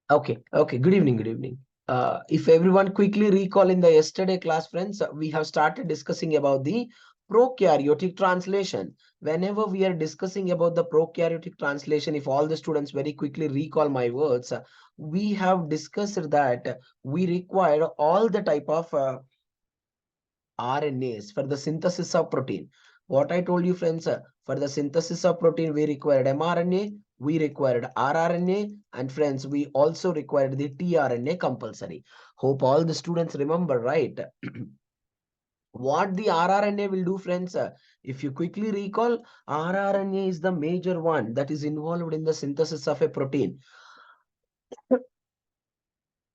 Okay, okay. Good evening, good evening. If everyone quickly recall in the yesterday class, friends, we have started discussing about the prokaryotic translation. Whenever we are discussing about the prokaryotic translation, if all the students very quickly recall my words, we have discussed that we require all the type of RNAs for the synthesis of protein. What I told you, friends, for the synthesis of protein, we required mRNA, we required rRNA, and friends, we also required the tRNA compulsory. Hope all the students remember, right? What the rRNA will do, friends, if you quickly recall, rRNA is the major one that is involved in the synthesis of a protein.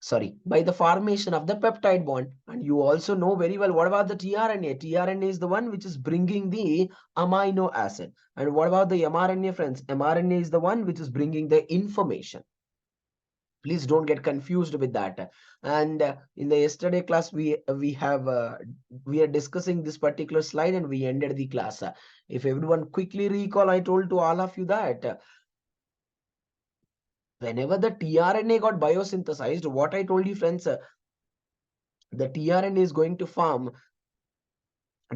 Sorry, by the formation of the peptide bond. And you also know very well, what about the tRNA? tRNA is the one which is bringing the amino acid. And what about the mRNA, friends? mRNA is the one which is bringing the information. Please don't get confused with that. And in the yesterday class, we are discussing this particular slide and we ended the class. If everyone quickly recall, I told to all of you that whenever the tRNA got biosynthesized, what I told you, friends, the tRNA is going to form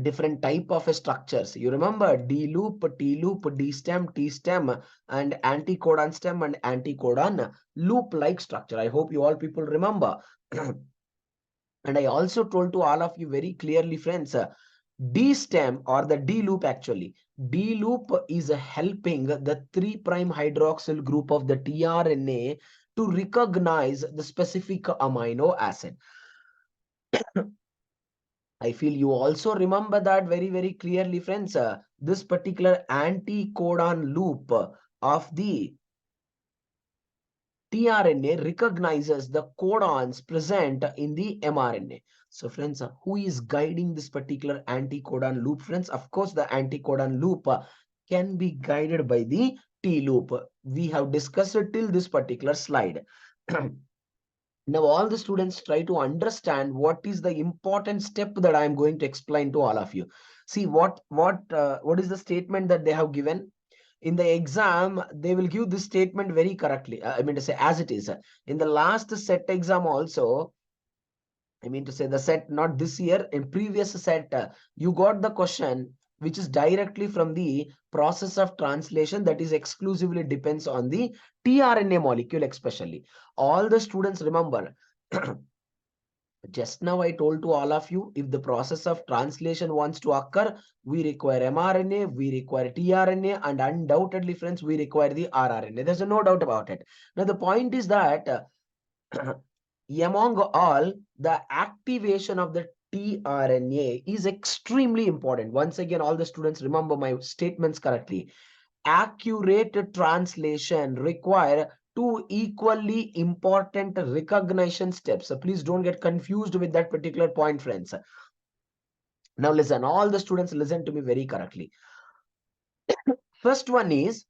different type of structures. You remember D loop, T loop, D stem, T stem, and anticodon stem and anticodon loop like structure. I hope you all people remember. And I also told to all of you very clearly, friends, D stem or the D loop actually. D loop is helping the 3' hydroxyl group of the tRNA to recognize the specific amino acid. I feel you also remember that very, very clearly, friends. This particular anticodon loop of the tRNA recognizes the codons present in the mRNA. So, friends, who is guiding this particular anticodon loop, friends? Of course, the anticodon loop can be guided by the T loop. We have discussed it till this particular slide. Now, all the students try to understand what is the important step that I am going to explain to all of you. See, what is the statement that they have given? In the exam, they will give this statement very correctly. I mean to say as it is. In the last set exam also, I mean to say the set, not this year, in previous set, you got the question which is directly from the process of translation that is exclusively depends on the tRNA molecule especially. All the students remember, just now I told to all of you, if the process of translation wants to occur, we require mRNA, we require tRNA, and undoubtedly, friends, we require the rRNA. There's no doubt about it. Now, the point is that among all, the activation of the tRNA is extremely important. Once again, all the students remember my statements correctly. Accurate translation require two equally important recognition steps. So please don't get confused with that particular point, friends. Now listen, all the students listen to me very correctly. First one is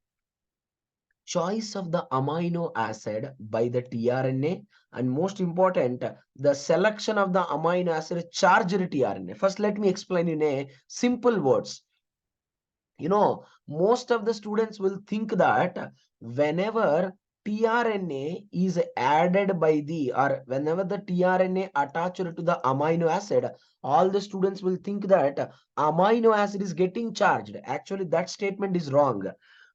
choice of the amino acid by the tRNA, and most important, the selection of the amino acid charged tRNA. First, let me explain in a simple words. You know, most of the students will think that whenever tRNA is added by the, or whenever the tRNA attached to the amino acid, all the students will think that amino acid is getting charged. Actually, that statement is wrong.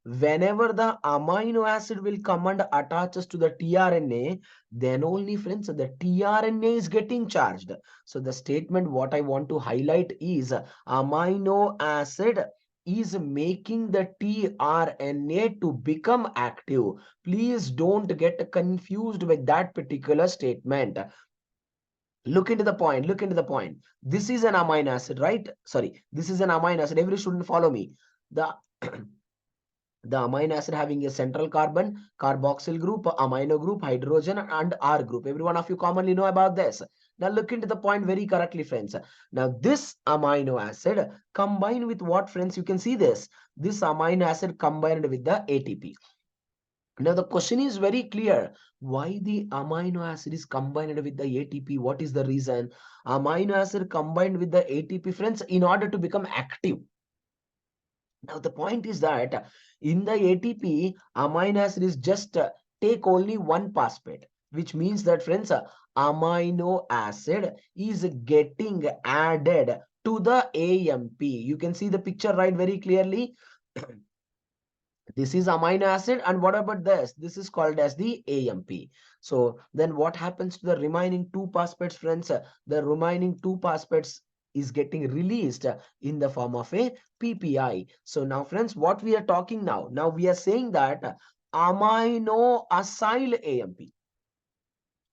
Whenever the amino acid will come and attaches to the tRNA, then only, friends, the tRNA is getting charged. So the statement what I want to highlight is amino acid is making the tRNA to become active. Please don't get confused with that particular statement. Look into the point. Look into the point. This is an amino acid, right? Sorry, this is an amino acid. Every student follow me. The the amino acid having a central carbon, carboxyl group, amino group, hydrogen, and R group. Every one of you commonly know about this. Now look into the point very correctly, friends. Now this amino acid combined with what, friends? You can see this. This amino acid combined with the ATP. Now the question is very clear. Why the amino acid is combined with the ATP? What is the reason? Amino acid combined with the ATP, friends, in order to become active. Now, the point is that in the ATP, amino acid is just take only one phosphate. which means that friends, amino acid is getting added to the AMP. You can see the picture right very clearly. This is amino acid, and what about this? This is called as the AMP. So then what happens to the remaining two phosphates, friends? The remaining two phosphates is getting released in the form of a PPI. So now friends, what we are talking now? Now we are saying that amino acyl AMP.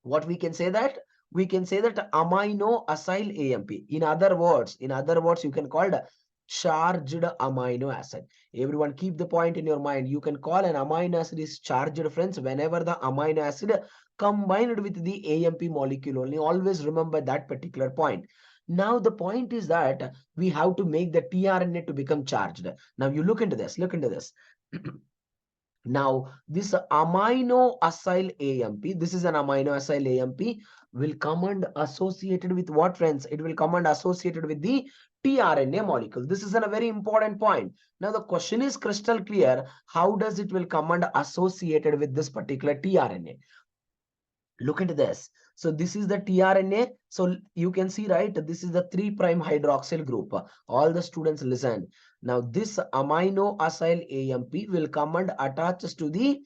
What we can say that? We can say that amino acyl AMP. In other words, you can call it charged amino acid. Everyone keep the point in your mind. You can call an amino acid is charged, friends, whenever the amino acid combined with the AMP molecule only. Always remember that particular point. Now the point is that we have to make the tRNA to become charged. Now you look into this. Look into this. Now, this amino acyl AMP, this is an amino acyl AMP, will come and associated with what, friends? It will come and associated with the tRNA molecule. This is a very important point. Now, the question is crystal clear. How does it will come and associated with this particular tRNA? Look into this. So this is the tRNA. So you can see, right? This is the 3' hydroxyl group. All the students listen. Now this amino acyl AMP will come and attaches to the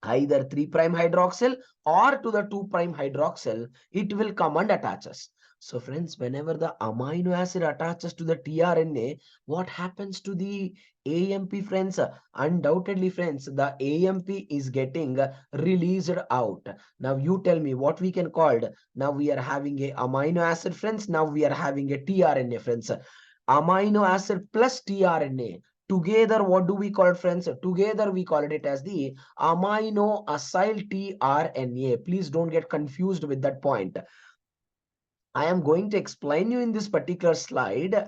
either 3' hydroxyl or to the 2' hydroxyl. It will come and attaches. So friends, whenever the amino acid attaches to the tRNA, what happens to the AMP, friends? Undoubtedly, friends, the AMP is getting released out. Now you tell me what we can call it. Now we are having a amino acid, friends. Now we are having a tRNA, friends. Amino acid plus tRNA. Together, what do we call it, friends? Together, we call it as the amino acyl tRNA. Please don't get confused with that point. I am going to explain you in this particular slide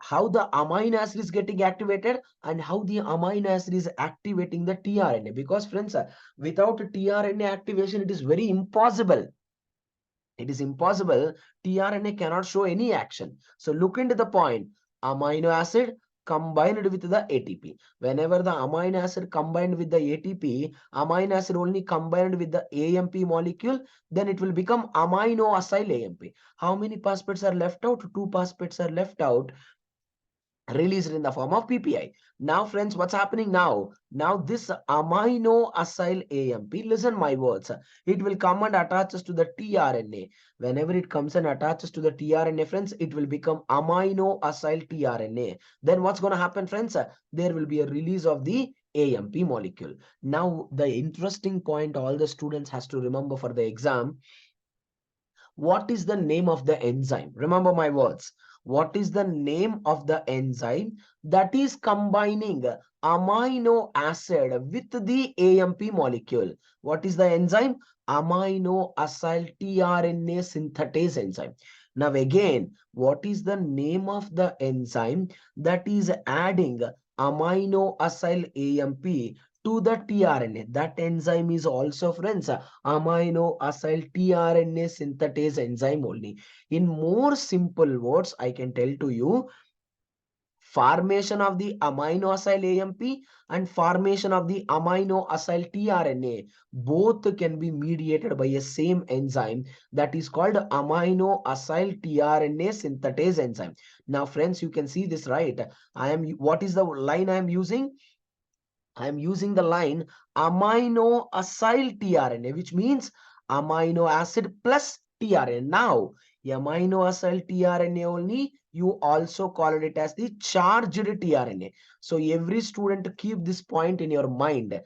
how the amino acid is getting activated and how the amino acid is activating the tRNA. Because friends, without tRNA activation, it is very impossible. It is impossible. tRNA cannot show any action. So look into the point. Amino acid combined with the ATP. Whenever the amino acid combined with the ATP, amino acid only combined with the AMP molecule, then it will become amino acyl AMP. How many phosphates are left out? Two phosphates are left out, released in the form of PPI. Now, friends, what's happening now? Now, this amino acyl AMP, listen my words, it will come and attaches to the tRNA. Whenever it comes and attaches to the tRNA, friends, it will become amino acyl tRNA. Then what's going to happen, friends? There will be a release of the AMP molecule. Now, the interesting point all the students has to remember for the exam, what is the name of the enzyme? Remember my words. What is the name of the enzyme that is combining amino acid with the AMP molecule? What is the enzyme? Amino acyl tRNA synthetase enzyme. Now again, what is the name of the enzyme that is adding amino acyl AMP to the tRNA? That enzyme is also, friends, amino acyl tRNA synthetase enzyme only. In more simple words, I can tell to you, formation of the amino acyl AMP and formation of the amino acyl tRNA, both can be mediated by a same enzyme that is called amino acyl tRNA synthetase enzyme. Now, friends, you can see this, right? What is the line I am using? I am using the line amino acyl tRNA, which means amino acid plus tRNA. Now, amino acyl tRNA only, you also call it as the charged tRNA. So every student keep this point in your mind.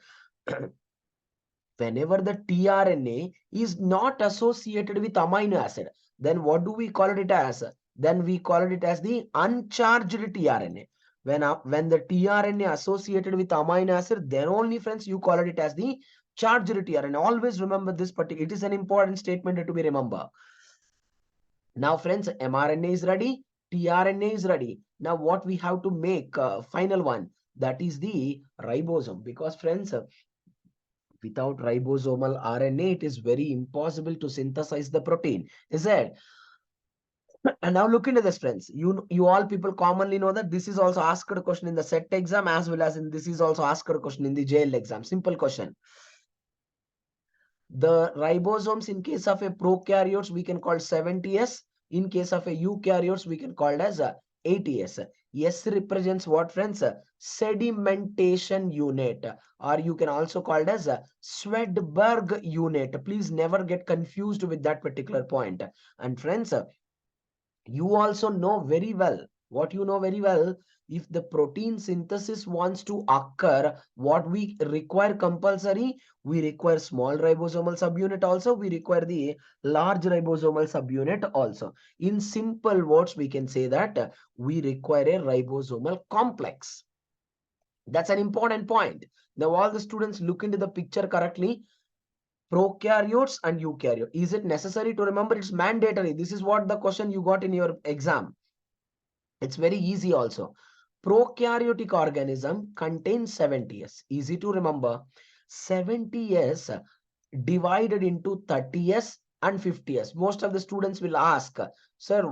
Whenever the tRNA is not associated with amino acid, then what do we call it as? Then we call it as the uncharged tRNA. When the tRNA associated with amino acid, then only, friends, you call it as the charged tRNA. Always remember this particular. It is an important statement to be remembered. Now, friends, mRNA is ready. tRNA is ready. Now, what we have to make final one, that is the ribosome. Because, friends, without ribosomal RNA, it is very impossible to synthesize the protein. Is it? And now look into this, friends. You all people commonly know that this is also asked a question in the SET exam, as well as in this is also asked a question in the JL exam. Simple question. The ribosomes in case of a prokaryotes we can call 70S. In case of a eukaryotes we can call it as 80S. S represents what, friends? Sedimentation unit, or you can also call it as a Swedberg unit. Please never get confused with that particular point. And friends, you also know very well, what you know very well, if the protein synthesis wants to occur, what we require compulsory, we require small ribosomal subunit also, we require the large ribosomal subunit also. In simple words, we can say that we require a ribosomal complex. That's an important point. Now all the students look into the picture correctly. Prokaryotes and eukaryotes. Is it necessary to remember? It's mandatory. This is what the question you got in your exam. It's very easy also. Prokaryotic organism contains 70S. Easy to remember. 70S divided into 30S and 50S. Most of the students will ask, sir,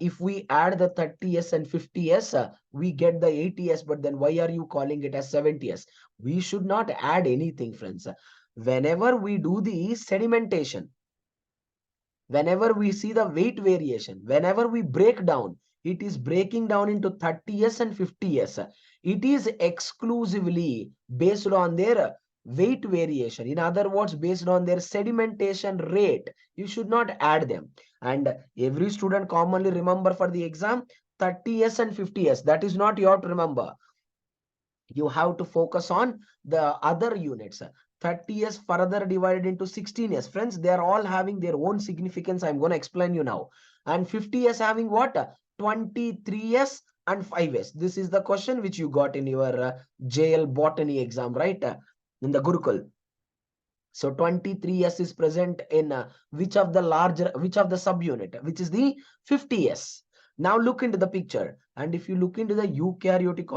if we add the 30S and 50S, we get the 80S, but then why are you calling it as 70S? We should not add anything, friends. Whenever we do the sedimentation, whenever we see the weight variation, whenever we break down, it is breaking down into 30S and 50S. It is exclusively based on their weight variation. In other words, based on their sedimentation rate. You should not add them. And every student commonly remember for the exam 30S and 50S. That is not you have to remember. You have to focus on the other units. 30S further divided into 16S. Friends, they are all having their own significance. I'm going to explain you now. And 50S having what? 23S and 5S. This is the question which you got in your JL botany exam, right? In the Gurukul. So 23S is present in which of the subunit, which is the 50S. Now look into the picture. And if you look into the eukaryotic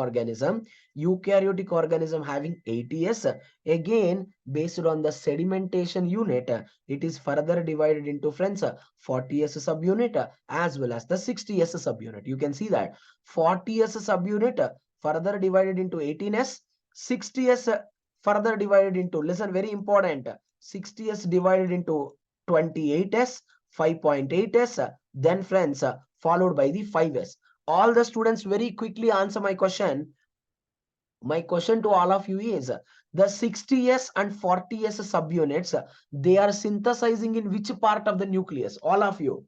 organism having 80S, again, based on the sedimentation unit, it is further divided into, friends, 40S subunit as well as the 60S subunit. You can see that 40S subunit further divided into 18S, 60S further divided into, listen, very important, 60S divided into 28S, 5.8S, then friends, followed by the 5S. All the students very quickly answer my question. My question to all of you is, the 60S and 40S subunits, they are synthesizing in which part of the nucleus? All of you.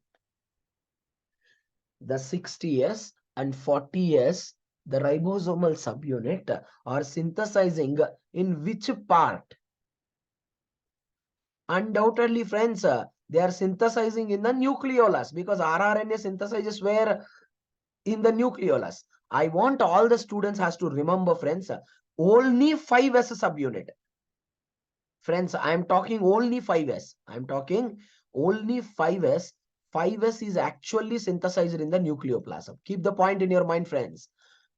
The 60S and 40S, the ribosomal subunit, are synthesizing in which part? Undoubtedly, friends, they are synthesizing in the nucleolus, because rRNA synthesizes where? In the nucleolus. I want all the students has to remember, friends, only 5S subunit. Friends, I am talking only 5S. I am talking only 5S. 5S is actually synthesized in the nucleoplasm. Keep the point in your mind, friends.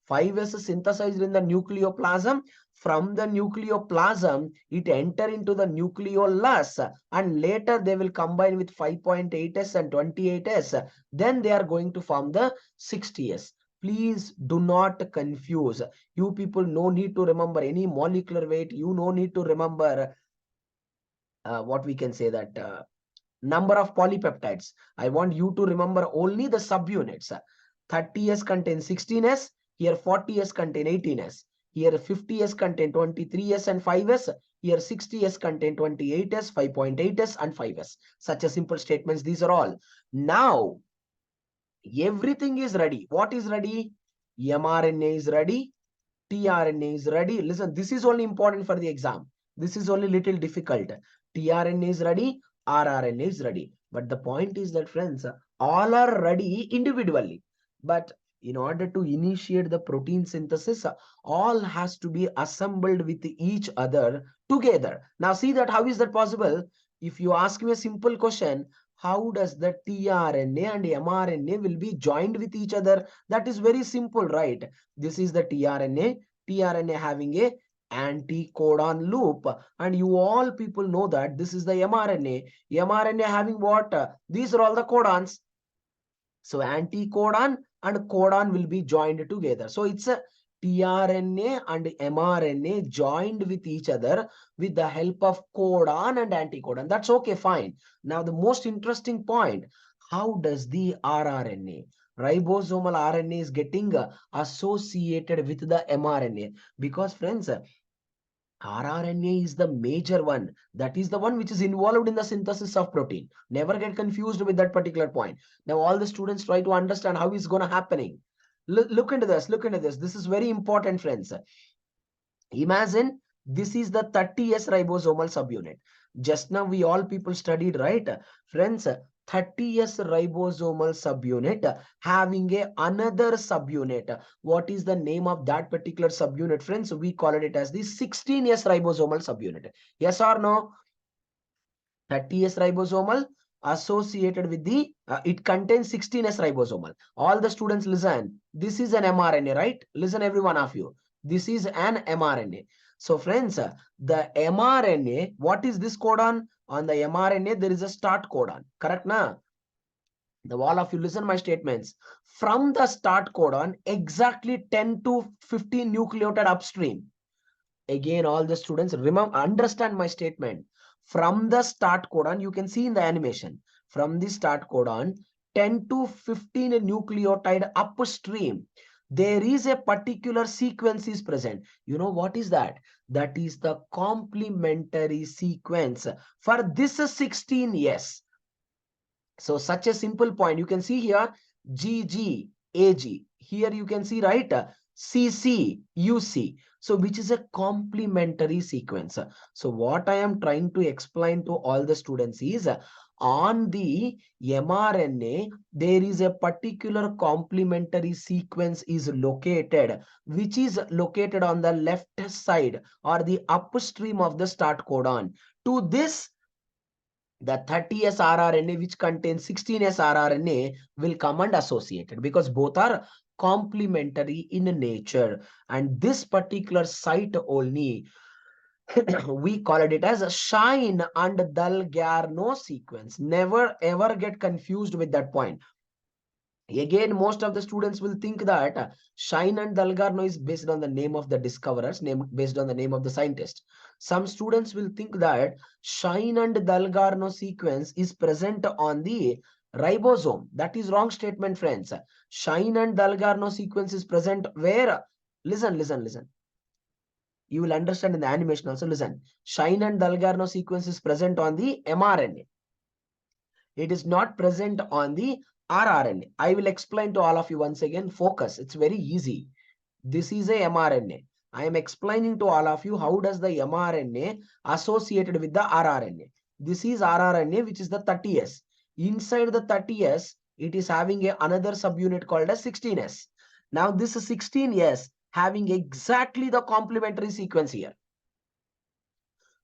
5S is synthesized in the nucleoplasm. From the nucleoplasm, it enter into the nucleolus, and later they will combine with 5.8S and 28S. Then they are going to form the 60S. Please do not confuse. You people no need to remember any molecular weight. You no need to remember what we can say that number of polypeptides. I want you to remember only the subunits. 30S contain 16S. Here 40S contain 18S. Here 50S contain 23S and 5S. Here 60S contain 28S, 5.8S and 5S. Such a simple statements. These are all. Now, everything is ready. What is ready? mRNA is ready. tRNA is ready. Listen, this is only important for the exam. This is only little difficult. tRNA is ready. rRNA is ready. But the point is that, friends, all are ready individually. But in order to initiate the protein synthesis, all has to be assembled with each other together. Now see that how is that possible? If you ask me a simple question, how does the tRNA and mRNA will be joined with each other? That is very simple, right? This is the tRNA having a anticodon loop, and you all people know that this is the mRNA having what? These are all the codons. So anticodon and codon will be joined together. So it's a tRNA and mRNA joined with each other with the help of codon and anticodon. That's okay, fine. Now, the most interesting point, how does the rRNA, ribosomal RNA, is getting associated with the mRNA? Because friends, rRNA is the major one. That is the one which is involved in the synthesis of protein. Never get confused with that particular point. Now, all the students try to understand how it's going to happening. Look into this. Look into this. This is very important, friends. Imagine this is the 30S ribosomal subunit. Just now we all people studied, right? Friends, 30S ribosomal subunit having another subunit. What is the name of that particular subunit, friends? We call it as the 16S ribosomal subunit. Yes or no? 30S ribosomal associated with the, it contains 16S ribosomal. All the students listen. This is an mRNA, right? Listen, every one of you. This is an mRNA. So friends, the mRNA, what is this codon? On the mRNA, there is a start codon. Correct, na? The all of you listen my statements. From the start codon, exactly 10 to 15 nucleotide upstream. Again, all the students remember, understand my statement. From the start codon, you can see in the animation, from the start codon, 10 to 15 nucleotide upstream, there is a particular sequence is present. You know what is that? That is the complementary sequence for this 16. Yes. So such a simple point. You can see here GG, AG. Here you can see, right? CC, UC. So which is a complementary sequence. So what I am trying to explain to all the students is on the mRNA, there is a particular complementary sequence is located, which is located on the left side or the upstream of the start codon. To this, the 30S rRNA, which contains 16S rRNA, will come and associated because both are complementary in nature. And this particular site only, we called it as a Shine and Dalgarno sequence. Never ever get confused with that point. Again, most of the students will think that Shine and Dalgarno is based on the name of the discoverers, based on the name of the scientist. Some students will think that Shine and Dalgarno sequence is present on the ribosome. That is wrong statement, friends. Shine and Dalgarno sequence is present where? Listen, listen, listen. You will understand in the animation also. Listen. Shine and Dalgarno sequence is present on the mRNA. It is not present on the rRNA. I will explain to all of you once again. Focus. It's very easy. This is a mRNA. I am explaining to all of you how does the mRNA associated with the rRNA. This is rRNA, which is the 30S. Inside the 30S, it is having another subunit called as 16S. Now this 16S having exactly the complementary sequence here.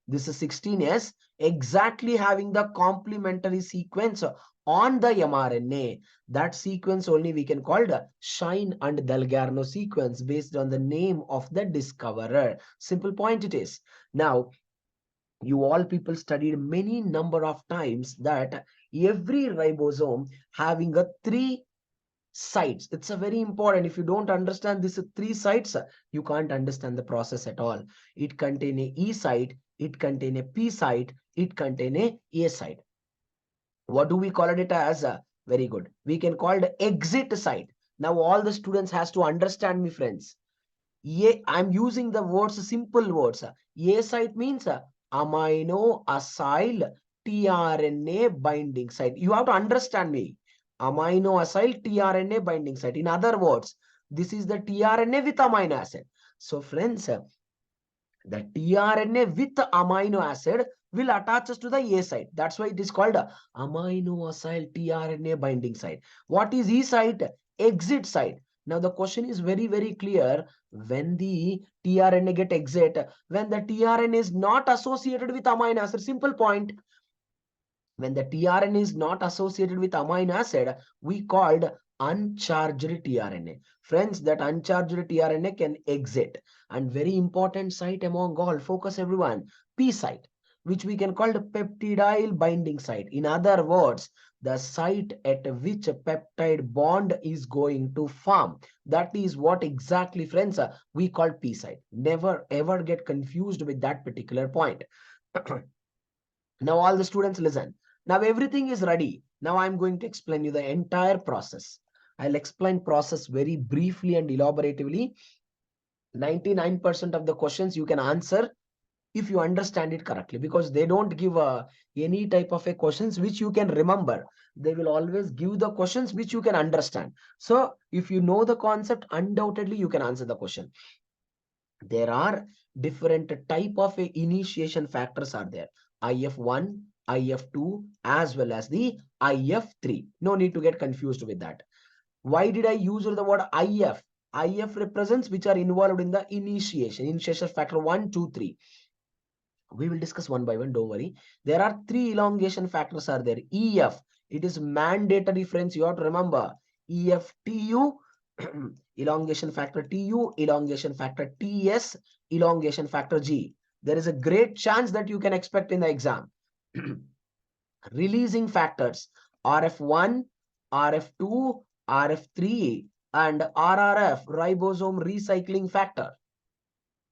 This is 16S exactly having the complementary sequence on the mRNA. That sequence only we can call the Shine and Dalgarno sequence based on the name of the discoverer. Simple point it is. Now, you all people studied many number of times that every ribosome having a 3 sites. It's a very important. If you don't understand these 3 sites, you can't understand the process at all. It contain a E site, it contain a P site, it contain a site. What do we call it as? Very good. We can call the exit site. Now all the students has to understand me, friends. I'm using the words, simple words. A site means amino acyl tRNA binding site. You have to understand me. Amino acyl tRNA binding site. In other words, this is the tRNA with amino acid. So friends, the tRNA with amino acid will attach us to the A site. That's why it is called amino acyl tRNA binding site. What is E site? Exit site. Now the question is very, very clear. When the tRNA get exit, when the tRNA is not associated with amino acid, simple point. When the tRNA is not associated with amino acid, we called uncharged tRNA. Friends, that uncharged tRNA can exit. And very important site among all, focus everyone, P site. which we can call the peptidyl binding site. In other words, the site at which a peptide bond is going to form. That is what exactly, friends, we call P site. Never ever get confused with that particular point. Now all the students listen. Now everything is ready. Now I'm going to explain you the entire process. I'll explain process very briefly and elaboratively. 99% of the questions you can answer if you understand it correctly, because they don't give any type of a questions which you can remember. They will always give the questions which you can understand. So if you know the concept, undoubtedly you can answer the question. There are different type of initiation factors are there. IF1, IF2, as well as the IF3. No need to get confused with that. Why did I use the word IF? IF represents which are involved in the initiation factor 1, 2, 3. We will discuss one by one, don't worry. There are 3 elongation factors are there. EF, it is mandatory, friends, you have to remember. EFTU, elongation factor TU, elongation factor TS, elongation factor G. There is a great chance that you can expect in the exam. Releasing factors, RF1, RF2, RF3, and RRF, ribosome recycling factor.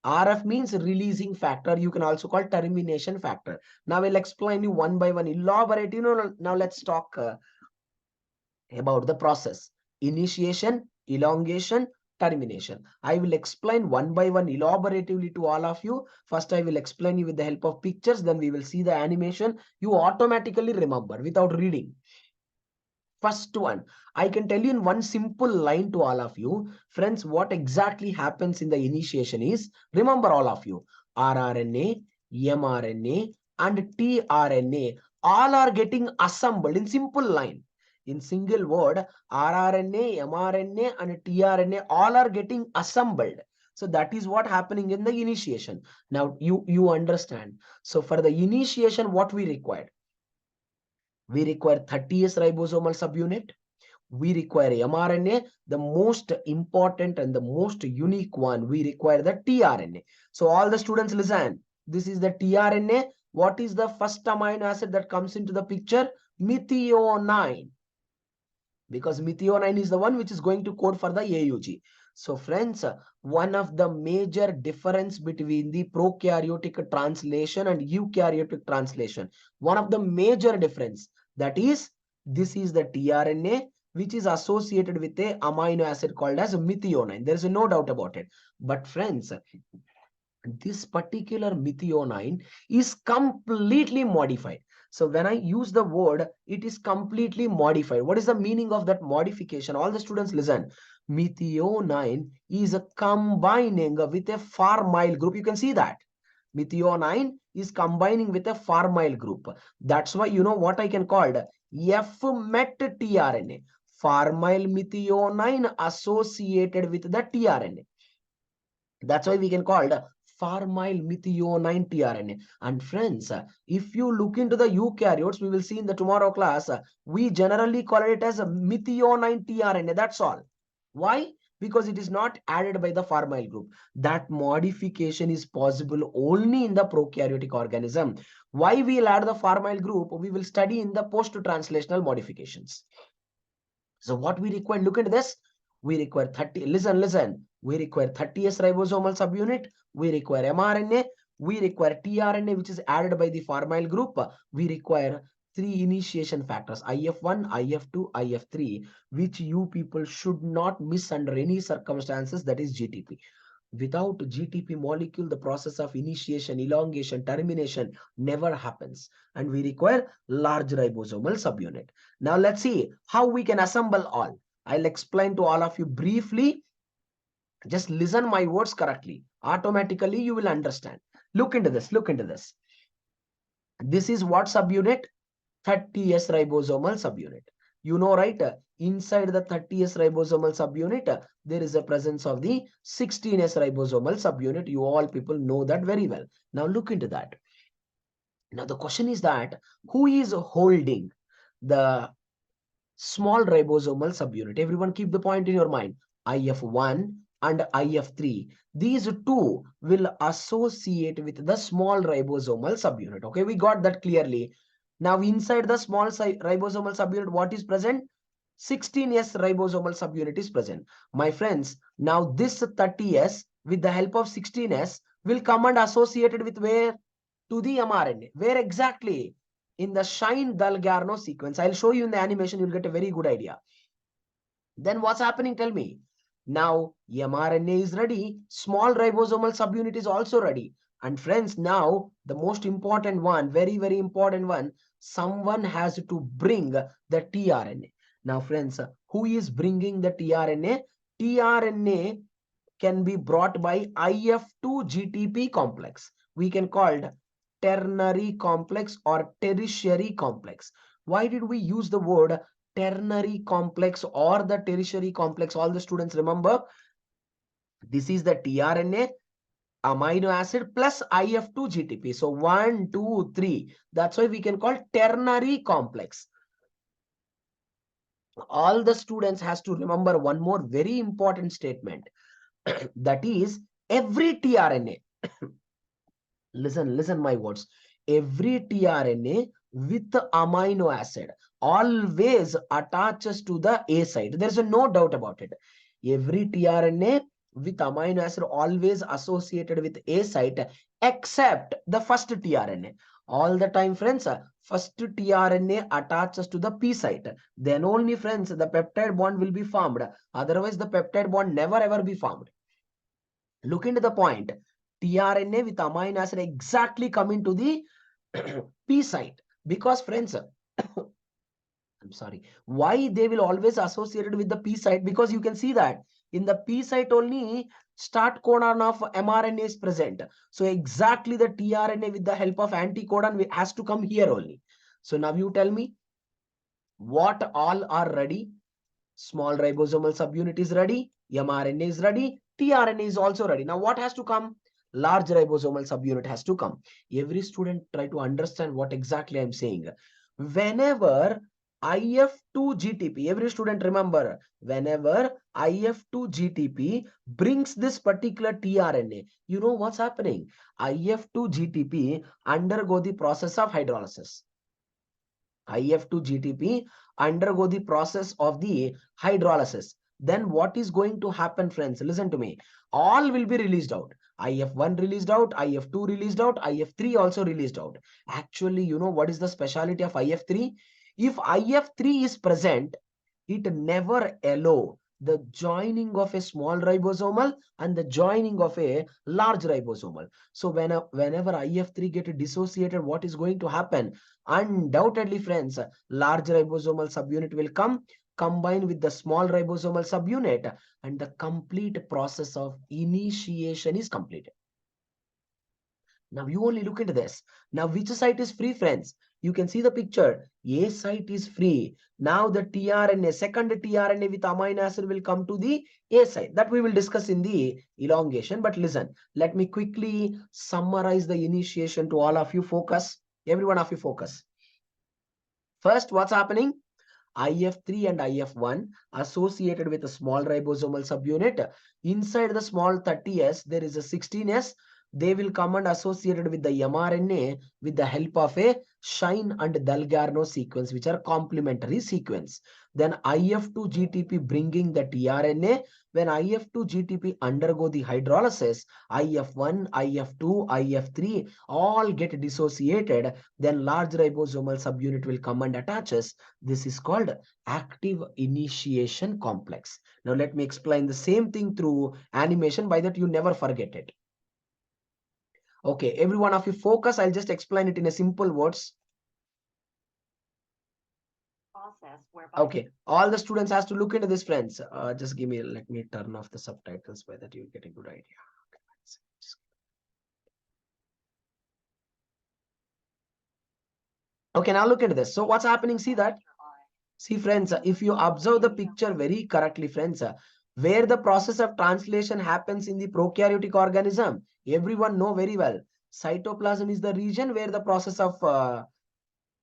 RF means releasing factor. You can also call termination factor. Now I'll explain you one by one. Elaborate. Now let's talk about the process. Initiation, elongation, termination. I will explain one by one elaboratively to all of you. First, I will explain you with the help of pictures. Then we will see the animation. You automatically remember without reading. First one, I can tell you in one simple line to all of you. Friends, what exactly happens in the initiation is, remember all of you, rRNA, mRNA, and tRNA, all are getting assembled in simple line. In single word, rRNA, mRNA, and tRNA, all are getting assembled. So that is what happening in the initiation. Now you understand. So for the initiation, what we required? We require 30S ribosomal subunit. We require mRNA, the most important and the most unique one. We require the tRNA. So all the students listen. This is the tRNA. What is the first amino acid that comes into the picture? Methionine. Because methionine is the one which is going to code for the AUG. So friends, one of the major difference between the prokaryotic translation and eukaryotic translation, one of the major difference, that is, this is the tRNA which is associated with a amino acid called as methionine. There is no doubt about it. But friends, this particular methionine is completely modified. So when I use the word, it is completely modified. What is the meaning of that modification? All the students listen. Methionine is combining with a pharmyl group. You can see that. Methionine is combining with a pharmyl group. That's why you know what I can call F-met tRNA. Pharmyl methionine associated with the tRNA. That's why we can call pharmyl methionine tRNA. And friends, if you look into the eukaryotes, we will see in the tomorrow class, we generally call it as a methionine tRNA. That's all. Why? Because it is not added by the pharmyl group. That modification is possible only in the prokaryotic organism. Why we'll add the pharmyl group? We will study in the post-translational modifications. So what we require, look at this. We require 30, listen. We require 30S ribosomal subunit. We require mRNA. We require tRNA, which is added by the pharmyl group. We require 3 initiation factors, IF1, IF2, IF3, which you people should not miss under any circumstances, that is GTP. Without GTP molecule, the process of initiation, elongation, termination never happens. And we require large ribosomal subunit. Now let's see how we can assemble all. I'll explain to all of you briefly. Just listen my words correctly. Automatically you will understand. Look into this. Look into this. This is what subunit? 30S ribosomal subunit. You know, right? Inside the 30S ribosomal subunit, there is a presence of the 16S ribosomal subunit. You all people know that very well. Now look into that. Now the question is that who is holding the small ribosomal subunit? Everyone keep the point in your mind. IF1, and IF3. These two will associate with the small ribosomal subunit. Okay, we got that clearly. Now inside the small ribosomal subunit, what is present? 16S ribosomal subunit is present. My friends, now this 30S with the help of 16S will come and associated with where? To the mRNA. Where exactly? In the Shine-Dalgarno sequence. I'll show you in the animation, you'll get a very good idea. Then what's happening? Tell me. Now mRNA is ready. Small ribosomal subunit is also ready. And friends, now the most important one, very, very important one, someone has to bring the tRNA. Now, friends, who is bringing the tRNA? tRNA can be brought by IF2 GTP complex. We can call it ternary complex or tertiary complex. Why did we use the word ternary complex or the tertiary complex? All the students remember, this is the tRNA amino acid plus IF2 GTP. So 1, 2, 3. That's why we can call ternary complex. All the students has to remember one more very important statement. That is, every tRNA, listen my words, every tRNA with amino acid always attaches to the A site. There's no doubt about it. Every tRNA with amino acid always associated with A site except the first tRNA. All the time, friends, first tRNA attaches to the P site. Then only, friends, the peptide bond will be formed. Otherwise, the peptide bond never ever be formed. Look into the point. tRNA with amino acid exactly coming to the P site. Because, friends, I'm sorry, why they will always associated with the P site? Because you can see that in the P site only start codon of mRNA is present. So exactly the tRNA with the help of anticodon has to come here only. So now you tell me what all are ready. Small ribosomal subunit is ready, mRNA is ready, tRNA is also ready. Now what has to come? Large ribosomal subunit has to come. Every student try to understand what exactly I'm saying. Whenever IF2 GTP, every student remember, whenever IF2 GTP brings this particular tRNA, you know what's happening? IF2 GTP undergo the process of hydrolysis. IF2 GTP undergo the process of the hydrolysis. Then what is going to happen, friends? Listen to me. All will be released out. IF1 released out, IF2 released out, IF3 also released out. Actually, you know what is the speciality of IF3? If IF3 is present, it never allow the joining of a small ribosomal and the joining of a large ribosomal. So whenever IF3 get dissociated, what is going to happen? Undoubtedly, friends, large ribosomal subunit will come, combine with the small ribosomal subunit, and the complete process of initiation is completed. Now you only look into this. Now which site is free, friends? You can see the picture. A site is free. Now the tRNA, second tRNA with amino acid will come to the A site. That we will discuss in the elongation. But listen, let me quickly summarize the initiation to all of you. Focus. Every one of you focus. First, what's happening? IF3 and IF1 associated with a small ribosomal subunit. Inside the small 30S, there is a 16S. They will come and associated with the mRNA with the help of a Shine and Dalgarno sequence, which are complementary sequence. Then IF2 GTP bringing the tRNA. When IF2 GTP undergo the hydrolysis, IF1, IF2, IF3 all get dissociated. Then large ribosomal subunit will come and attaches. This is called active initiation complex. Now let me explain the same thing through animation. By that you never forget it. Okay, every one of you focus. I'll just explain it in a simple words. Okay, all the students has to look into this, friends. Just give me, let me turn off the subtitles by that you'll get a good idea. Okay, now look into this. So what's happening? See that? See, friends, if you observe the picture very correctly, friends, where the process of translation happens in the prokaryotic organism, everyone know very well. Cytoplasm is the region where the process of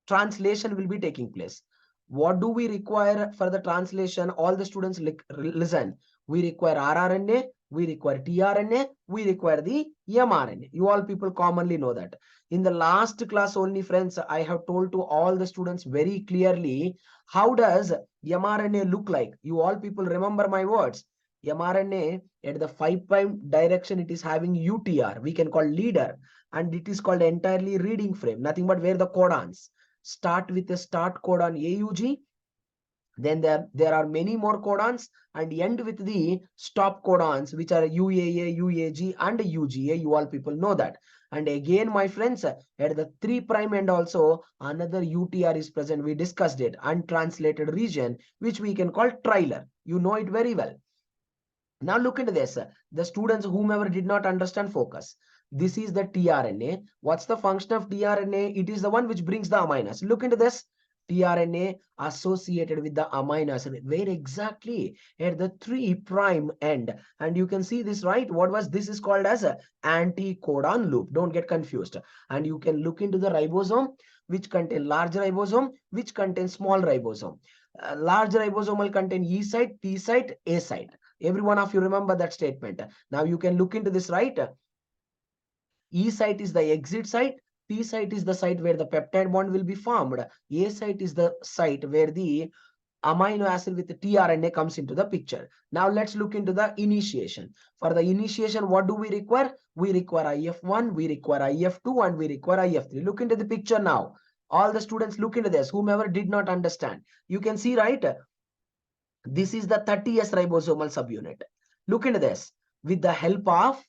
translation will be taking place. What do we require for the translation? All the students listen. We require rRNA, we require tRNA, we require the mRNA. You all people commonly know that. In the last class only, friends, I have told to all the students very clearly, how does mRNA look like? You all people remember my words. mRNA at the 5' direction, it is having UTR, we can call leader, and it is called entirely reading frame, nothing but where the codons start with the start codon AUG, then there are many more codons, and end with the stop codons, which are UAA, UAG, and UGA. You all people know that. And again, my friends, at the 3' end also another UTR is present. We discussed it, untranslated region, which we can call trailer. You know it very well. Now look into this. The students, whomever did not understand, focus. This is the tRNA. What's the function of tRNA? It is the one which brings the amino acid. Look into this. tRNA associated with the amino acid. Where exactly? At the 3' end. And you can see this, right? What was this is called as a anticodon loop. Don't get confused. And you can look into the ribosome, which contain large ribosome, which contains small ribosome. Large ribosome will contain E site, P site, A site. Every one of you remember that statement. Now you can look into this, right? E site is the exit site. P site is the site where the peptide bond will be formed. A site is the site where the amino acid with the tRNA comes into the picture. Now let's look into the initiation. For the initiation, what do we require? We require IF1, we require IF2, and we require IF3. Look into the picture now. All the students look into this, whomever did not understand. You can see, right? This is the 30S ribosomal subunit. Look into this. With the help of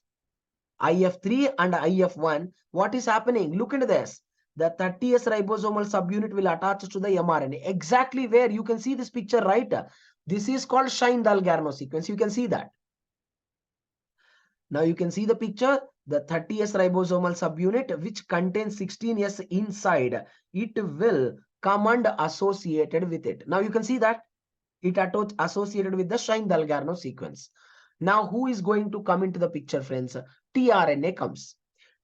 IF3 and IF1, what is happening? Look into this. The 30S ribosomal subunit will attach to the mRNA. Exactly where? You can see this picture, right? This is called Shine-Dalgarno sequence. You can see that. Now you can see the picture. The 30S ribosomal subunit, which contains 16S inside, it will come and associated with it. Now you can see that. It associated with the Shine-Dalgarno sequence. Now, who is going to come into the picture, friends? tRNA comes.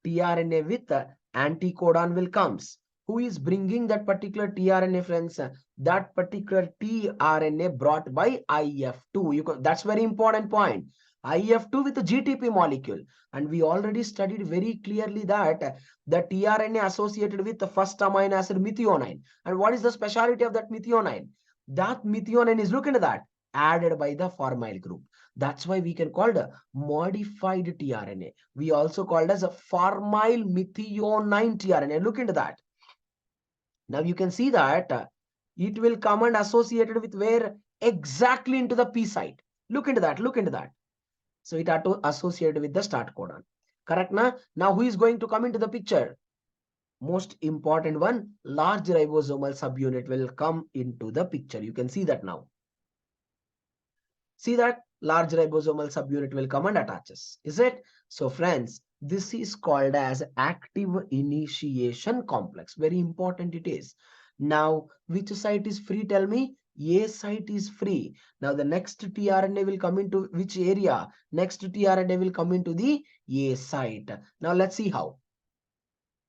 tRNA with anticodon will comes. Who is bringing that particular tRNA, friends? That particular tRNA brought by IF2. That's very important point. IF2 with the GTP molecule. And we already studied very clearly that the tRNA associated with the first amino acid methionine. And what is the speciality of that methionine? That methionine is, look into that, added by the formyl group. That's why we can call the modified tRNA. We also called as a formyl methionine tRNA. Look into that. Now you can see that it will come and associated with where? Exactly into the P site. Look into that. Look into that. So it associated with the start codon. Correct na? Now who is going to come into the picture? Most important one, large ribosomal subunit will come into the picture. You can see that now. See that large ribosomal subunit will come and attaches. Is it? So friends, this is called as active initiation complex. Very important it is. Now, which site is free? Tell me. A site is free. Now the next tRNA will come into which area? Next tRNA will come into the A site. Now let's see how.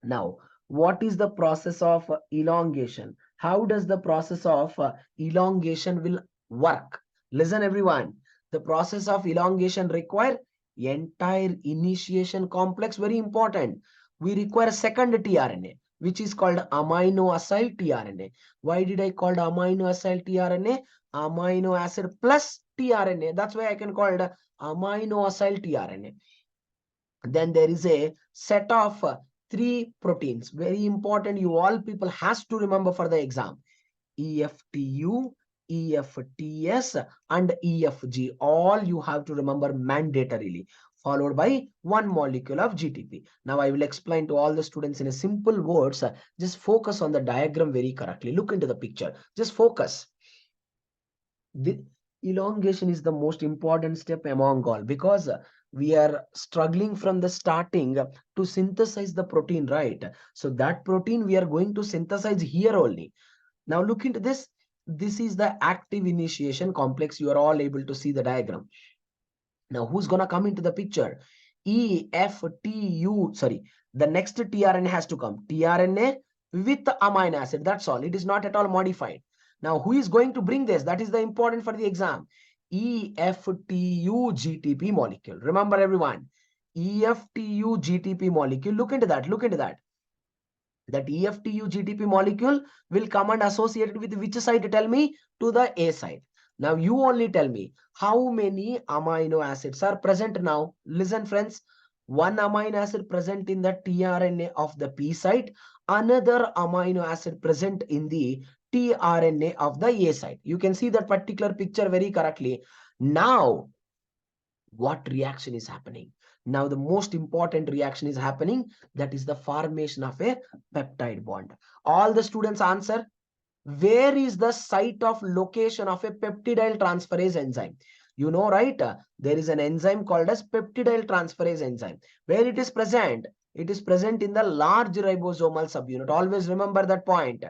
Now, what is the process of elongation? How does the process of elongation will work? Listen everyone, the process of elongation require entire initiation complex, very important. We require second tRNA, which is called amino acyl tRNA. Why did I call amino acyl tRNA? Amino acid plus tRNA. That's why I can call it amino acyl tRNA. Then there is a set of 3 proteins. Very important. You all people has to remember for the exam. EFTU, EFTS, and EFG. All you have to remember mandatorily, followed by 1 molecule of GTP. Now I will explain to all the students in a simple words. Just focus on the diagram very correctly. Look into the picture. Just focus. The elongation is the most important step among all, because we are struggling from the starting to synthesize the protein, right? So that protein we are going to synthesize here only. Now look into this. This is the active initiation complex. You are all able to see the diagram. Now who's going to come into the picture? EFTU, sorry, the next tRNA has to come. tRNA with the amino acid. That's all. It is not at all modified. Now who is going to bring this? That is the important for the exam. EFTU-GTP molecule. Remember everyone, EFTU-GTP molecule. Look into that. Look into that. That EFTU-GTP molecule will come and associated with which site? Tell me. To the A site. Now you only tell me how many amino acids are present now. Listen friends. One amino acid present in the tRNA of the P site. Another amino acid present in the tRNA of the A site. You can see that particular picture very correctly. Now, what reaction is happening? Now, the most important reaction is happening. That is the formation of a peptide bond. All the students answer. Where is the site of location of a peptidyl transferase enzyme? You know, right? There is an enzyme called as peptidyl transferase enzyme. Where it is present? It is present in the large ribosomal subunit. Always remember that point.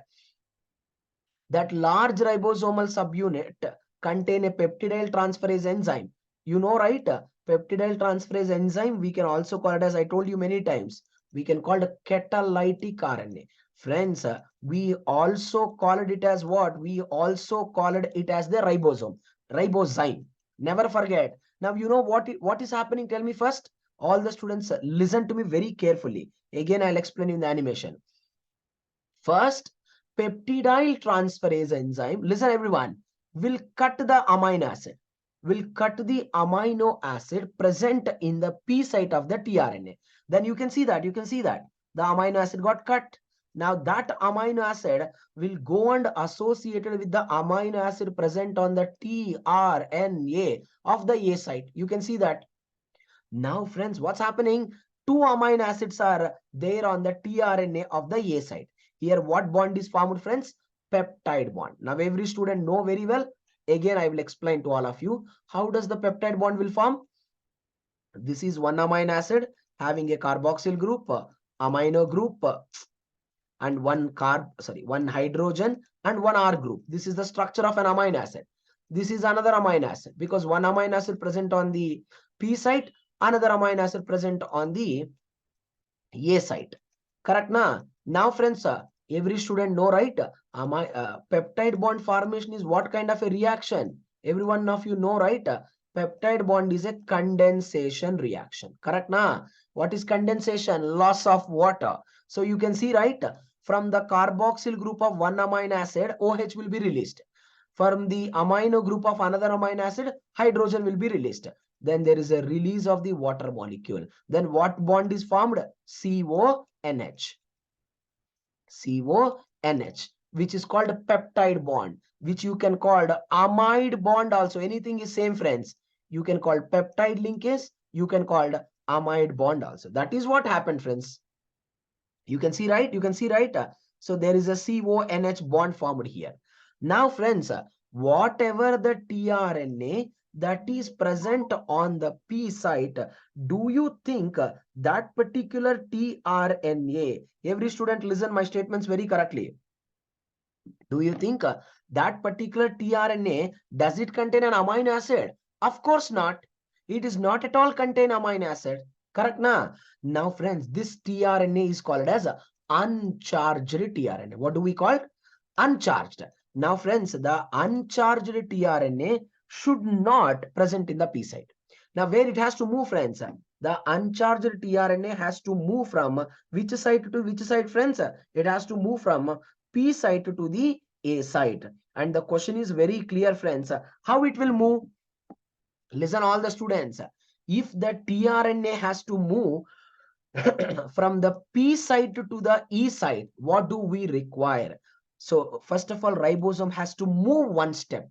That large ribosomal subunit contain a peptidyl transferase enzyme. You know, right? Peptidyl transferase enzyme, we can also call it, as I told you many times, we can call it catalytic RNA. Friends, we also called it as what? We also called it as the ribosome, ribozyme. Never forget. Now, you know what is happening? Tell me first. All the students, listen to me very carefully. Again, I'll explain in the animation. First, peptidyl transferase enzyme, listen everyone, will cut the amino acid, will cut the amino acid present in the P site of the tRNA. Then you can see that, the amino acid got cut. Now that amino acid will go and associated with the amino acid present on the tRNA of the A site. You can see that. Now friends, what's happening? Two amino acids are there on the tRNA of the A site. Here, what bond is formed, friends? Peptide bond. Now, every student know very well. Again, I will explain to all of you. How does the peptide bond will form? This is one amino acid having a carboxyl group, amino group, and one hydrogen and one R group. This is the structure of an amino acid. This is another amino acid because one amino acid present on the P site, another amino acid present on the A site. Correct na? Now friends, every student know, right? Peptide bond formation is what kind of a reaction? Every one of you know, right? Peptide bond is a condensation reaction. Correct na? What is condensation? Loss of water. So you can see, right? From the carboxyl group of one amino acid, OH will be released. From the amino group of another amino acid, hydrogen will be released. Then there is a release of the water molecule. Then what bond is formed? CONH. CONH, which is called a peptide bond, which you can call amide bond also. Anything is same, friends. You can call peptide linkage. You can call amide bond also. That is what happened, friends. You can see, right? You can see, right? So there is a CONH bond formed here. Now, friends, whatever the tRNA that is present on the P site, do you think that particular tRNA, every student listen my statements very correctly. Do you think that particular tRNA, does it contain an amino acid? Of course not. It is not at all contain amino acid. Correct na? Now friends, this tRNA is called as uncharged tRNA. What do we call? Uncharged. Now friends, the uncharged tRNA should not present in the P site. Now where it has to move, friends? The uncharged tRNA has to move from which site to which site, friends? It has to move from P site to the A site. And the question is very clear, friends. How it will move? Listen all the students. If the tRNA has to move from the P site to the E site, what do we require? So first of all, ribosome has to move one step.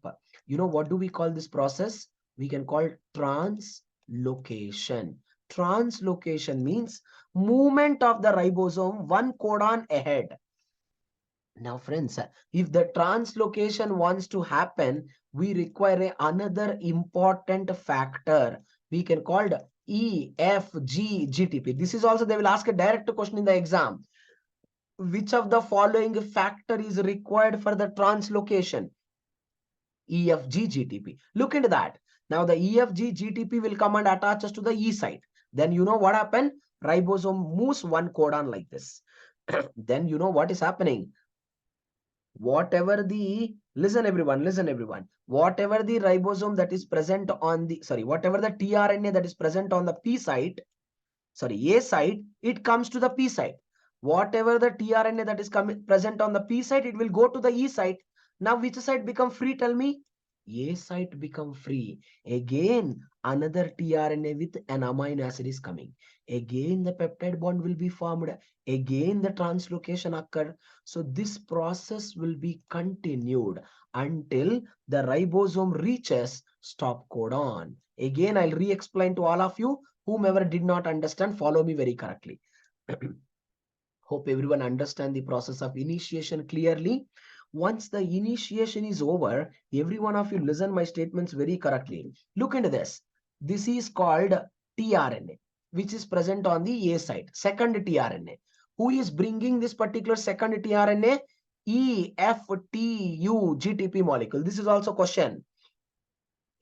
You know, what do we call this process? We can call translocation. Translocation means movement of the ribosome one codon ahead. Now, friends, if the translocation wants to happen, we require another important factor. We can call it EFGGTP. This is also, they will ask a direct question in the exam. Which of the following factor is required for the translocation? EFGGTP. Look into that. Now the EFGGTP will come and attach us to the E site. Then you know what happened? Ribosome moves one codon like this. Then you know what is happening? whatever the, listen everyone, whatever the ribosome that is present on the, sorry, whatever the tRNA that is present on the P site, sorry, A site, it comes to the P site. Whatever the tRNA that is present on the P site, it will go to the E site. Now, which site become free? Tell me. A site become free. Again, another tRNA with an amino acid is coming. Again, the peptide bond will be formed. Again, the translocation occur. So this process will be continued until the ribosome reaches stop codon. Again, I'll re-explain to all of you. Whomever did not understand, follow me very correctly. Hope everyone understand the process of initiation clearly. Once the initiation is over, every one of you listen my statements very correctly. Look into this. This is called tRNA, which is present on the A site. Second tRNA. Who is bringing this particular second tRNA? EFTU GTP molecule. This is also question.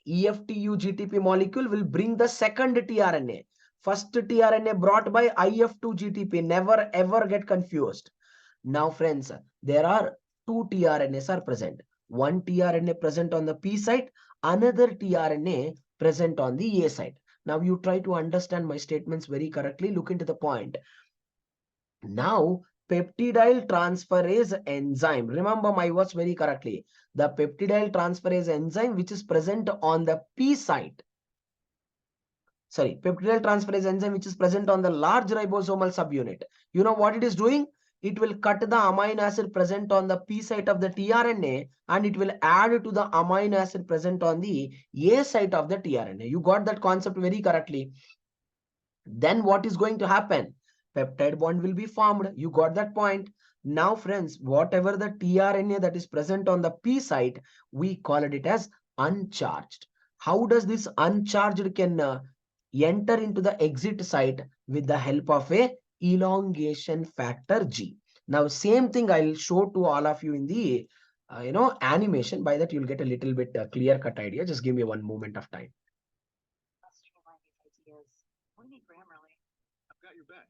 EFTU GTP molecule will bring the second tRNA. First tRNA brought by IF2 GTP. Never ever get confused. Now, friends, there are two tRNAs are present. One tRNA present on the P site, another tRNA present on the A site. Now, you try to understand my statements very correctly. Look into the point. Now, peptidyl transferase enzyme. Remember my words very correctly. The peptidyl transferase enzyme which is present on the P site. Sorry, peptidyl transferase enzyme which is present on the large ribosomal subunit. You know what it is doing? It will cut the amino acid present on the P site of the tRNA and it will add to the amino acid present on the A site of the tRNA. You got that concept very correctly. Then what is going to happen? Peptide bond will be formed. You got that point. Now, friends, whatever the tRNA that is present on the P site, we call it as uncharged. How does this uncharged can enter into the exit site? With the help of a elongation factor G. Now, same thing I'll show to all of you in the animation. By that, you'll get a little bit clear-cut idea. Just give me one moment of time. What do you need, Grammarly? I've got your back.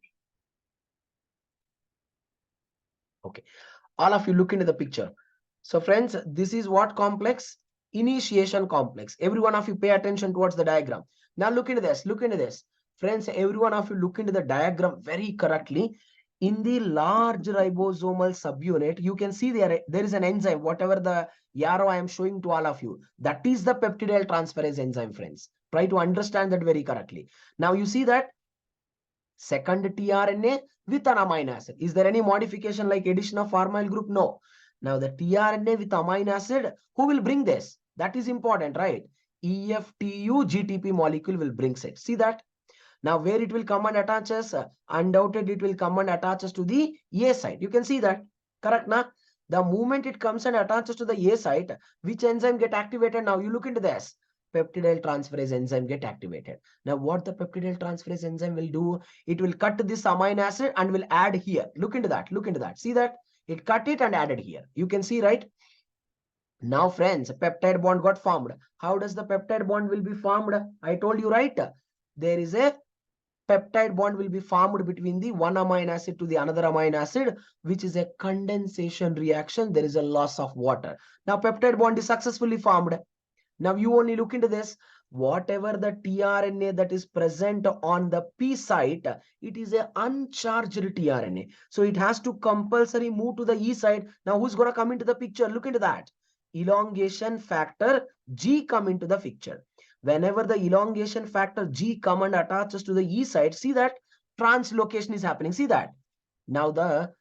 Okay. All of you look into the picture. So, friends, this is what complex? Initiation complex. Every one of you pay attention towards the diagram. Now, look into this. Look into this. Friends, every one of you look into the diagram very correctly. In the large ribosomal subunit, you can see there is an enzyme, whatever the arrow I am showing to all of you. That is the peptidyl transferase enzyme, friends. Try to understand that very correctly. Now, you see that second tRNA with an amino acid. Is there any modification like addition of pharmyl group? No. Now, the tRNA with amino acid, who will bring this? That is important, right? EFTU GTP molecule will bring it. See that? Now, where it will come and attaches? Undoubtedly, it will come and attaches to the A site. You can see that. Correct, na? The moment it comes and attaches to the A site, which enzyme get activated? Now, you look into this. Peptidyl transferase enzyme get activated. Now, what the peptidyl transferase enzyme will do? It will cut this amino acid and will add here. Look into that. Look into that. See that? It cut it and added here. You can see, right? Now, friends, peptide bond got formed. How does the peptide bond will be formed? I told you, right? There is a peptide bond will be formed between the one amino acid to the another amino acid, which is a condensation reaction. There is a loss of water. Now, peptide bond is successfully formed. Now, you only look into this. Whatever the tRNA that is present on the P site, it is a uncharged tRNA. So, it has to compulsory move to the E site. Now, who's going to come into the picture? Look into that. Elongation factor G come into the picture. Whenever the elongation factor G come and attaches to the E site, see that translocation is happening. See that. Now, the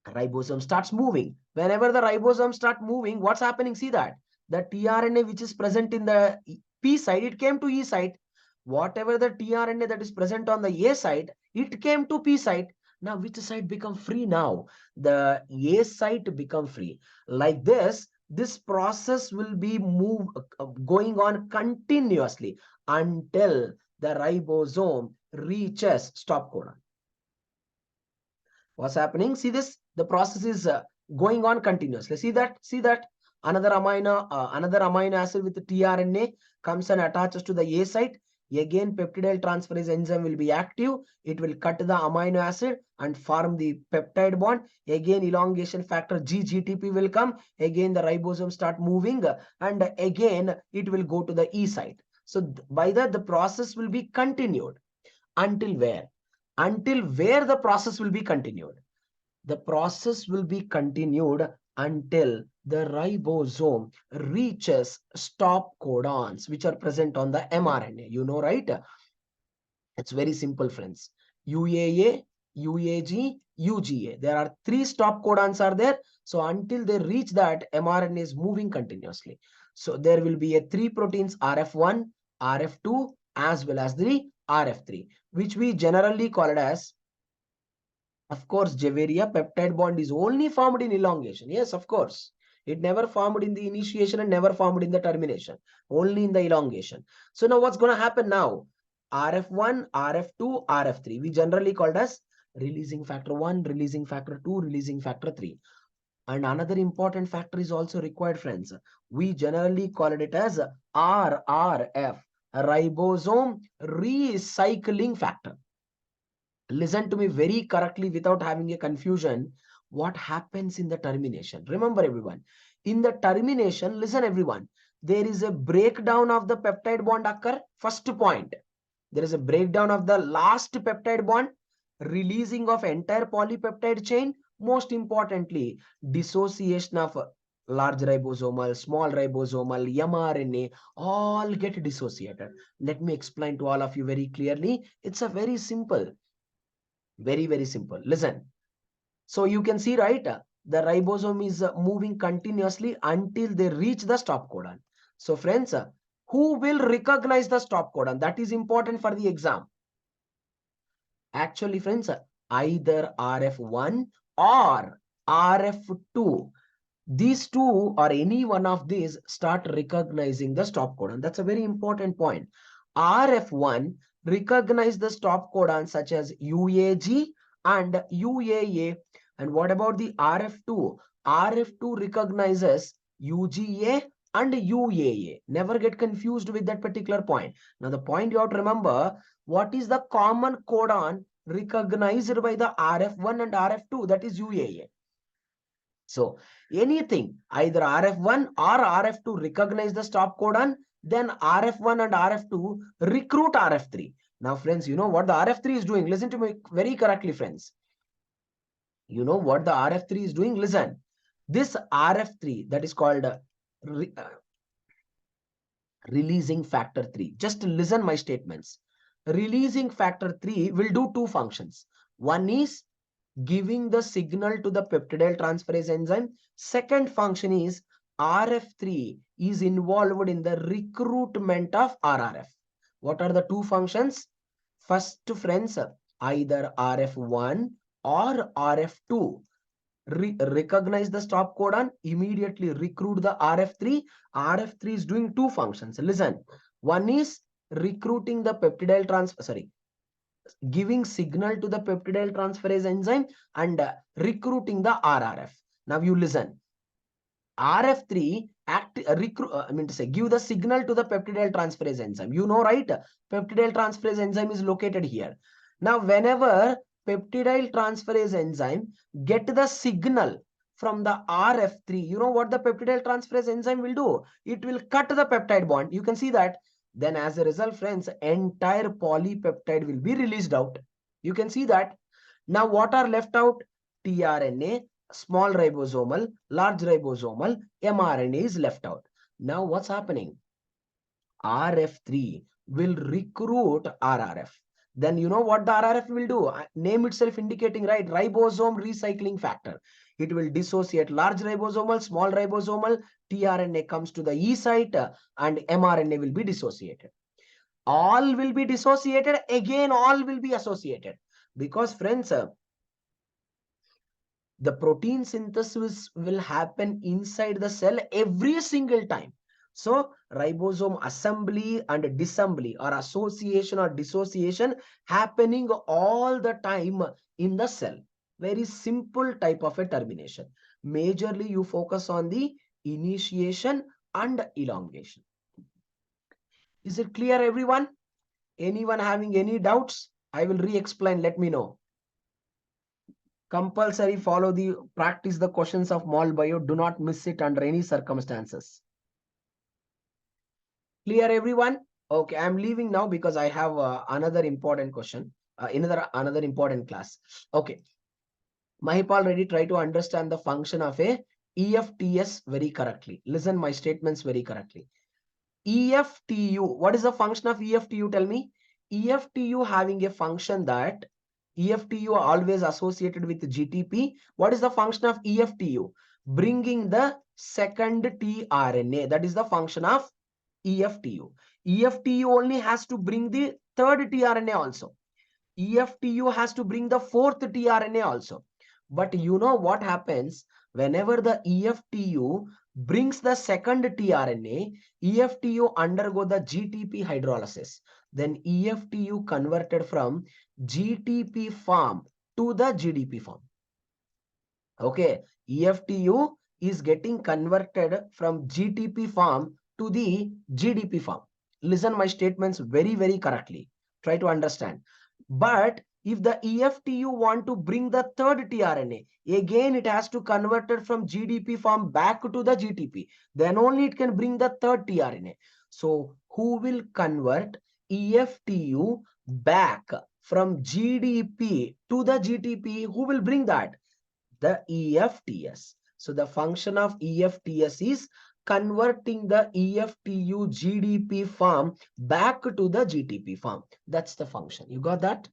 ribosome starts moving. Whenever the ribosome start moving, what's happening? See that. The tRNA which is present in the P site, it came to E site. Whatever the tRNA that is present on the A site, it came to P site. Now, which site become free now? The A site become free. Like this process will be going on continuously until the ribosome reaches stop codon. What's happening? See this? The process is going on continuously. See that? See that? Another amino acid with the tRNA comes and attaches to the A site. Again, peptidyl transferase enzyme will be active. It will cut the amino acid and form the peptide bond. Again, elongation factor GGTP will come. Again, the ribosome start moving, and again, it will go to the E site. So by that, the process will be continued. Until where? Until where the process will be continued? The process will be continued until the ribosome reaches stop codons, which are present on the mRNA. You know, right? It's very simple, friends. UAA, UAG, UGA. There are 3 stop codons are there. So until they reach that, mRNA is moving continuously. So there will be a 3 proteins RF1, RF2, as well as the RF3, which we generally call it as, of course, Javaria peptide bond is only formed in elongation. Yes, of course. It never formed in the initiation and never formed in the termination. Only in the elongation. So now what's going to happen now? RF1, RF2, RF3. We generally called as releasing factor 1, releasing factor 2, releasing factor 3. And another important factor is also required, friends. We generally call it as RRF, ribosome recycling factor. Listen to me very correctly without having a confusion. What happens in the termination? Remember, everyone, in the termination, listen everyone, there is a breakdown of the peptide bond occur. First point, there is a breakdown of the last peptide bond, releasing of entire polypeptide chain. Most importantly, dissociation of large ribosomal, small ribosomal, mRNA, all get dissociated. Let me explain to all of you very clearly. It's a very simple. Very, very simple. Listen. So you can see, right? The ribosome is moving continuously until they reach the stop codon. So friends, who will recognize the stop codon? That is important for the exam. Actually, friends, either RF1 or RF2. These two or any one of these start recognizing the stop codon. That's a very important point. RF1 recognize the stop codon such as UAG and UAA. And what about the RF2? RF2 recognizes UGA and UAA. Never get confused with that particular point. Now, the point you have to remember, what is the common codon recognized by the RF1 and RF2? That is UAA. So anything, either RF1 or RF2 recognize the stop codon, then RF1 and RF2 recruit RF3. Now, friends, you know what the RF3 is doing? Listen to me very correctly, friends. You know what the RF3 is doing? Listen. This RF3 that is called releasing factor 3. Just listen my statements. Releasing factor 3 will do 2 functions. One is giving the signal to the peptidyl transferase enzyme. Second function is RF3 is involved in the recruitment of RRF. What are the 2 functions? First, friends, either RF1 or RF2 recognize the stop codon, immediately recruit the RF3. RF3 is doing 2 functions. Listen, one is recruiting the peptidyl giving signal to the peptidyl transferase enzyme and recruiting the RRF. Now you listen. RF3 give the signal to the peptidyl transferase enzyme. You know, right? Peptidyl transferase enzyme is located here. Now, whenever peptidyl transferase enzyme get the signal from the RF3, you know what the peptidyl transferase enzyme will do? It will cut the peptide bond. You can see that. Then as a result, friends, entire polypeptide will be released out. You can see that. Now what are left out? tRNA, small ribosomal, large ribosomal, mRNA is left out. Now what's happening? RF3 will recruit RRF. Then you know what the RRF will do? Name itself indicating, right? Ribosome recycling factor. It will dissociate large ribosomal, small ribosomal, tRNA comes to the E site and mRNA will be dissociated. All will be dissociated, again all will be associated. Because friends, the protein synthesis will happen inside the cell every single time. So ribosome assembly and disassembly or association or dissociation happening all the time in the cell. Very simple type of a termination. Majorly you focus on the initiation and elongation. Is it clear, everyone? Anyone having any doubts? I will re-explain. Let me know. Compulsory follow the practice the questions of mol bio. Do not miss it under any circumstances. Clear, everyone? Okay, I'm leaving now because I have another important question. Another important class. Okay. Mahip already tried to understand the function of a EFTS very correctly. Listen my statements very correctly. EFTU, what is the function of EFTU? Tell me. EFTU having a function that EFTU always associated with GTP. What is the function of EFTU? Bringing the second tRNA. That is the function of EFTU. EFTU only has to bring the third tRNA also. EFTU has to bring the fourth tRNA also. But you know what happens whenever the EFTU brings the second tRNA, EFTU undergo the GTP hydrolysis. Then EFTU converted from GTP form to the GDP form. Okay, EFTU is getting converted from GTP form to the GDP form. Listen my statements very, very correctly. Try to understand. But if the EFTU want to bring the third tRNA, again it has to convert it from GDP form back to the GTP. Then only it can bring the third tRNA. So who will convert EFTU back from GDP to the GTP? Who will bring that? The EFTS. So the function of EFTS is converting the EFTU GDP form back to the GTP form. That's the function. You got that?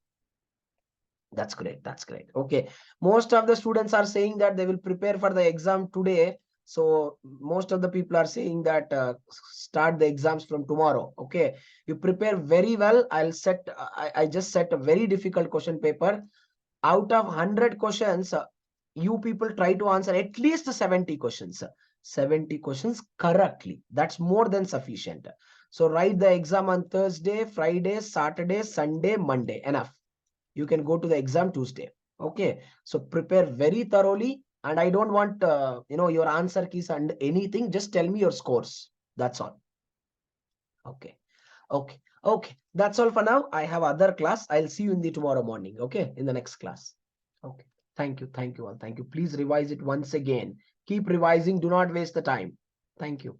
That's great. That's great. Okay. Most of the students are saying that they will prepare for the exam today. So most of the people are saying that start the exams from tomorrow. Okay. You prepare very well. I just set a very difficult question paper. Out of 100 questions, you people try to answer at least 70 questions. 70 questions correctly. That's more than sufficient. So write the exam on Thursday, Friday, Saturday, Sunday, Monday. Enough. You can go to the exam Tuesday. Okay. So prepare very thoroughly. And I don't want, your answer keys and anything. Just tell me your scores. That's all. Okay. Okay. Okay. That's all for now. I have other class. I'll see you in the tomorrow morning. Okay. In the next class. Okay. Thank you. Thank you all. Thank you. Please revise it once again. Keep revising. Do not waste the time. Thank you.